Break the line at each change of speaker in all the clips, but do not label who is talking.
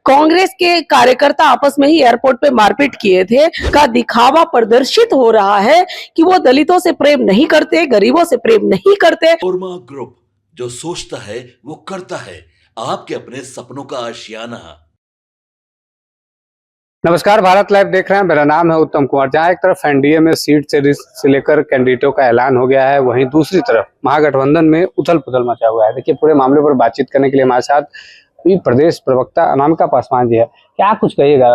कांग्रेस के कार्यकर्ता आपस में ही एयरपोर्ट पे मारपीट किए थे का दिखावा प्रदर्शित हो रहा है कि वो दलितों से प्रेम नहीं करते, गरीबों से प्रेम नहीं करते।
उरमा ग्रुप, जो सोचता है वो करता है। आपके अपने सपनों का आशियाना।
नमस्कार, भारत लाइव देख रहे हैं। मेरा नाम है उत्तम कुमार। जहां एक तरफ एनडीए में सीट से लेकर कैंडिडेटों का ऐलान हो गया है, वहीं दूसरी तरफ महागठबंधन में उथल पुथल मचा हुआ है। देखिए, पूरे मामले पर बातचीत करने के लिए हमारे साथ प्रदेश प्रवक्ता अनामिका पासवान जी है। क्या कुछ कहिएगा,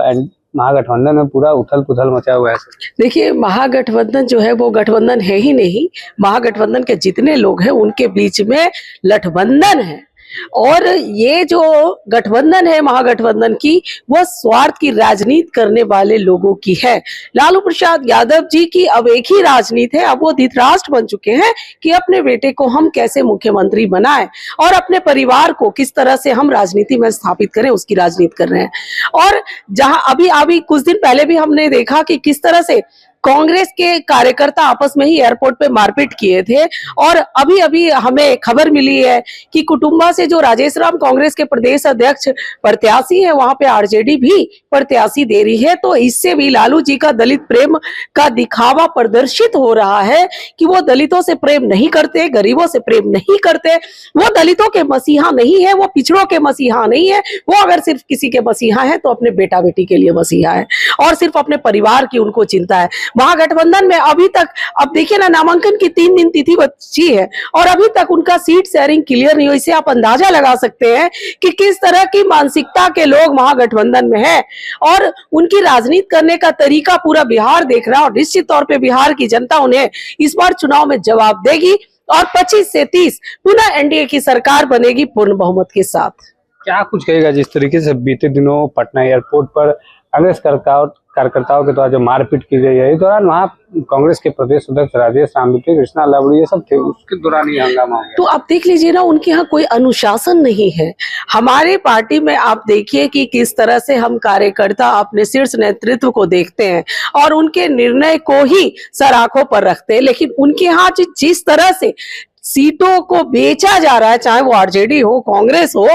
महागठबंधन में पूरा उथल पुथल मचा हुआ है?
देखिए, महागठबंधन जो है वो गठबंधन है ही नहीं। महागठबंधन के जितने लोग हैं उनके बीच में लठबंधन है, और ये जो गठबंधन है महागठबंधन की, वो स्वार्थ की राजनीति करने वाले लोगों की है। लालू प्रसाद यादव जी की अब एक ही राजनीति है। अब वो धृतराष्ट्र बन चुके हैं कि अपने बेटे को हम कैसे मुख्यमंत्री बनाएं और अपने परिवार को किस तरह से हम राजनीति में स्थापित करें, उसकी राजनीति कर रहे हैं। और जहां अभी कुछ दिन पहले भी हमने देखा कि किस तरह से कांग्रेस के कार्यकर्ता आपस में ही एयरपोर्ट पे मारपीट किए थे, और अभी हमें खबर मिली है कि कुटुंबा से जो राजेश राम कांग्रेस के प्रदेश अध्यक्ष प्रत्याशी है, वहां पे आरजेडी भी प्रत्याशी दे रही है। तो इससे भी लालू जी का दलित प्रेम का दिखावा प्रदर्शित हो रहा है कि वो दलितों से प्रेम नहीं करते, गरीबों से प्रेम नहीं करते। वो दलितों के मसीहा नहीं है, वो पिछड़ों के मसीहा नहीं है। वो अगर सिर्फ किसी के मसीहा है तो अपने बेटा बेटी के लिए मसीहा है, और सिर्फ अपने परिवार की उनको चिंता है। महागठबंधन में अभी तक, अब देखिए ना, नामांकन की 3 दिन तिथि बची है और अभी तक उनका सीट शेयरिंग क्लियर नहीं हुई। इससे आप अंदाजा लगा सकते हैं कि किस तरह की मानसिकता के लोग महागठबंधन में हैं, और उनकी राजनीति करने का तरीका पूरा बिहार देख रहा है। और निश्चित तौर पे बिहार की जनता उन्हें इस बार चुनाव में जवाब देगी, और 25 से 30 पुनः एनडीए की सरकार बनेगी पूर्ण बहुमत के साथ।
क्या कुछ कहेगा, जिस तरीके से बीते दिनों पटना एयरपोर्ट पर कांग्रेस कार्यकर्ताओं के द्वारा जो मारपीट की गई है, इस दौरान वहाँ कांग्रेस के प्रदेश अध्यक्ष राजेश राम, कृष्णा लावड़ी, ये सब थे, उसके दौरान ही हंगामा हो गया।
तो आप देख लीजिए ना, उनके यहाँ कोई अनुशासन नहीं है। हमारे पार्टी में आप देखिए कि किस तरह से हम कार्यकर्ता अपने शीर्ष नेतृत्व को देखते हैं और उनके निर्णय को ही सर आंखों पर रखते हैं। लेकिन उनके यहाँ जिस तरह से सीटों को बेचा जा रहा है, चाहे वो आरजेडी हो, कांग्रेस हो,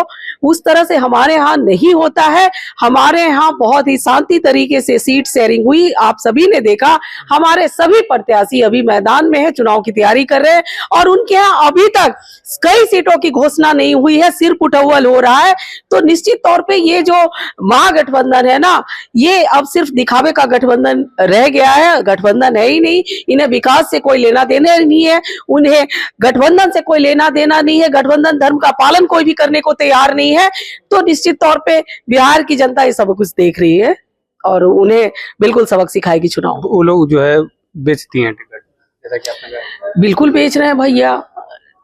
उस तरह से हमारे यहाँ नहीं होता है। हमारे यहाँ बहुत ही शांति तरीके से सीट शेयरिंग हुई। आप सभी ने देखा, हमारे सभी प्रत्याशी अभी मैदान में है, चुनाव की तैयारी कर रहे हैं, और उनके यहाँ अभी तक कई सीटों की घोषणा नहीं हुई है, सिर्फ उठौल हो रहा है। तो निश्चित तौर पे ये जो महागठबंधन है ना, ये अब सिर्फ दिखावे का गठबंधन रह गया है। गठबंधन है ही नहीं। इन्हें विकास से कोई लेना देना नहीं है, उन्हें गठबंधन से कोई लेना देना नहीं है। गठबंधन धर्म का पालन कोई भी करने को तैयार नहीं है। तो निश्चित तौर पे बिहार की जनता ये सब कुछ देख रही है और उन्हें बिल्कुल सबक सिखाएगी चुनाव।
वो लोग जो है बेचती हैं टिकट, जैसा कि आपने कहा।
बिल्कुल बेच रहे हैं भैया।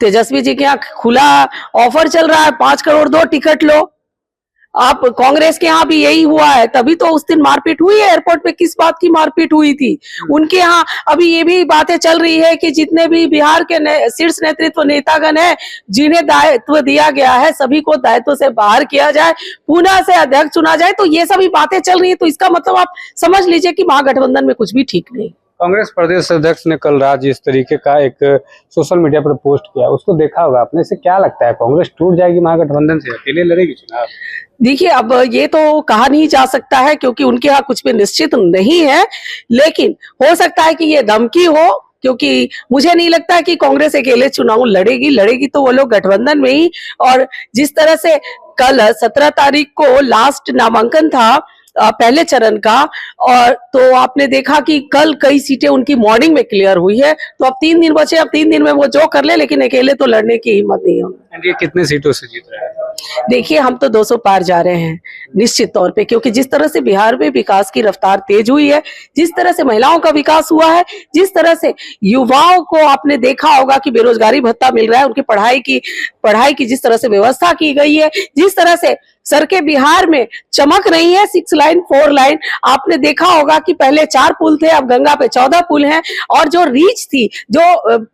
तेजस्वी जी के यहाँ खुला ऑफर चल रहा है, 5 करोड़ दो टिकट लो। आप कांग्रेस के यहाँ भी यही हुआ है, तभी तो उस दिन मारपीट हुई है एयरपोर्ट पे। किस बात की मारपीट हुई थी? उनके यहाँ अभी ये भी बातें चल रही है कि जितने भी बिहार के शीर्ष नेतृत्व नेतागण है, जिन्हें दायित्व दिया गया है, सभी को दायित्व से बाहर किया जाए, पुनः से अध्यक्ष चुना जाए। तो ये सभी बातें चल रही है। तो इसका मतलब आप समझ लीजिए कि महागठबंधन में कुछ भी ठीक नहीं।
कांग्रेस प्रदेश अध्यक्ष ने कल रात जिस तरीके का एक सोशल मीडिया पर पोस्ट किया, उसको देखा होगा आपने। से क्या लगता है, कांग्रेस टूट जाएगी महागठबंधन से, अकेले लड़ेगी चुनाव?
देखिए, अब ये तो कहा नहीं जा सकता है क्योंकि उनके यहाँ कुछ भी निश्चित नहीं है, लेकिन हो सकता है कि ये धमकी हो, क्योंकि मुझे नहीं लगता है कि कांग्रेस अकेले चुनाव लड़ेगी तो वो लोग गठबंधन में ही। और जिस तरह से कल 17 तारीख को लास्ट नामांकन था पहले चरण का, और तो आपने देखा कि कल कई सीटें उनकी मॉर्निंग में क्लियर हुई है। तो अब 3 दिन बचे, अब 3 दिन में वो जो कर ले, लेकिन अकेले तो लड़ने की हिम्मत नहीं है।
एनडीए कितने सीटों से जीत रहा है?
देखिए, हम तो 200 पार जा रहे हैं निश्चित तौर पे, क्योंकि जिस तरह से बिहार में विकास की रफ्तार तेज हुई है, जिस तरह से महिलाओं का विकास हुआ है, जिस तरह से युवाओं को आपने देखा होगा कि बेरोजगारी भत्ता मिल रहा है, उनकी पढ़ाई की जिस तरह से व्यवस्था की गई है, जिस तरह से सड़कें बिहार में चमक रही है, 6 लाइन 4 लाइन। आपने देखा होगा कि पहले 4 पुल थे, अब गंगा पे 14 पुल हैं। और जो रीच थी, जो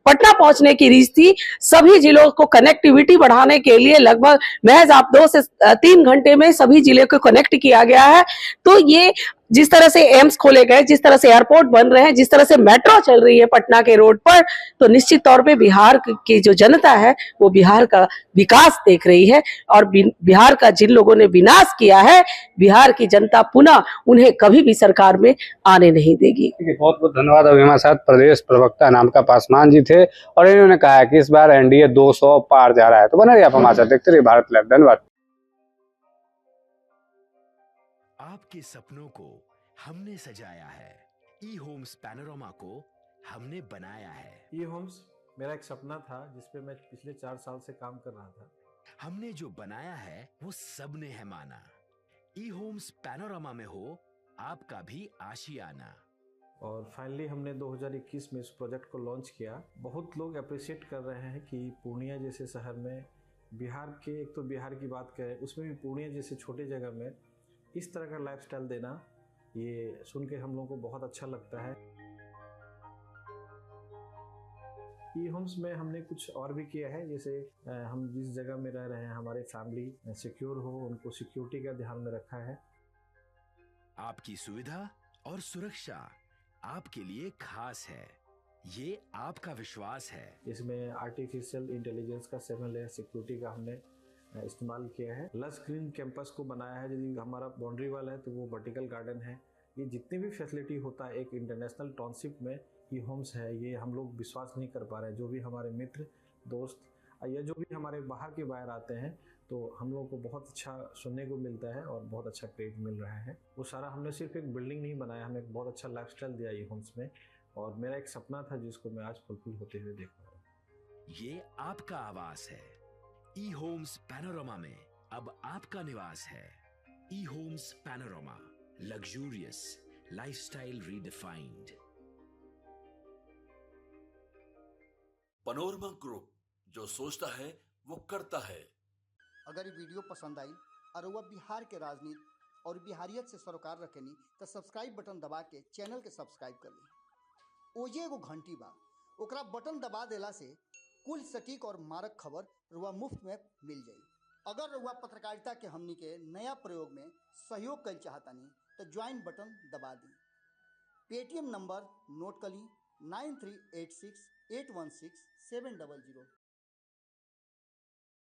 पटना पहुंचने की रीच थी, सभी जिलों को कनेक्टिविटी बढ़ाने के लिए लगभग महज आप 2 से 3 घंटे में सभी जिले को कनेक्ट किया गया है। तो ये जिस तरह से एम्स खोले गए, जिस तरह से एयरपोर्ट बन रहे हैं, जिस तरह से मेट्रो चल रही है पटना के रोड पर, तो निश्चित तौर पे बिहार की जो जनता है वो बिहार का विकास देख रही है। और बिहार का जिन लोगों ने विनाश किया है, बिहार की जनता पुनः उन्हें कभी भी सरकार में आने नहीं देगी।
बहुत बहुत धन्यवाद। अभी हमारे साथ प्रदेश प्रवक्ता नामका पासवान जी थे और इन्होंने कहा कि इस बार एनडीए 200 पार जा रहा है। तो बने रहिए आप हमारे साथ, देखते रहिए भारत लाइव। धन्यवाद।
आपके सपनों को हमने सजाया है, ई होम्स पैनोरमा को हमने बनाया है।
ई होम्स मेरा एक सपना था जिसपे मैं पिछले 4 साल से काम कर रहा था।
हमने जो बनाया है वो सबने है माना। ई होम्स पैनोरमा में हो आपका भी आशियाना।
और फाइनली हमने 2021 में इस प्रोजेक्ट को लॉन्च किया। बहुत लोग अप्रिशिएट कर रहे हैं कि पूर्णिया जैसे शहर में, बिहार के, एक तो बिहार की बात करें उसमें भी पूर्णिया जैसे छोटे जगह में इस तरह का लाइफस्टाइल देना, ये सुन के हम लोगों को बहुत अच्छा लगता है। ई होम्स में हमने कुछ और भी किया है, जैसे हम जिस जगह में रह रहे हैं हमारे फैमिली सिक्योर हो, उनको सिक्योरिटी का ध्यान में रखा है।
आपकी सुविधा और सुरक्षा आपके लिए खास है, ये आपका विश्वास है।
इसमें आर्टिफिशियल इंटेलिजेंस का 7 लेयर सिक्योरिटी का हमने इस्तेमाल किया है। लस ग्रीन कैंपस को बनाया है। यदि हमारा बाउंड्री वाल है तो वो वर्टिकल गार्डन है। ये जितनी भी फैसिलिटी होता है एक इंटरनेशनल टाउनशिप में, ये होम्स है, ये हम लोग विश्वास नहीं कर पा रहे हैं। जो भी हमारे मित्र दोस्त या जो भी हमारे बाहर के बाहर आते हैं तो हम लोगों को बहुत अच्छा सुनने को मिलता है और बहुत अच्छा क्रेडिट मिल रहा है। वो सारा हमने सिर्फ एक बिल्डिंग नहीं बनाया, हमें एक बहुत अच्छा लाइफस्टाइल दिया ये होम्स में, और मेरा एक सपना था जिसको मैं आज फुलफिल होते हुए देख रहा हूँ।
ये आपका आवास है। ई होम्स पैनोरमा में अब आपका निवास है। E homes Panorama, luxurious lifestyle redefined.
Panorama group, जो सोचता है वो करता है।
अगर ये वीडियो पसंद आई और वह बिहार के राजनीति और बिहारियत से सरोकार रखेनी तो सब्सक्राइब बटन दबा के चैनल के सब्सक्राइब कर ली। ओजे एगो घंटी बा, ओकरा बटन दबा देला से कुल सटीक और मारक खबर रुआ मुफ्त में मिल जाई। अगर रुआ पत्रकारिता के हमनी के नया प्रयोग में सहयोग कर चाहतानी तो ज्वाइन बटन दबा दी। पेटीएम नंबर नोट कर ली 9386816700।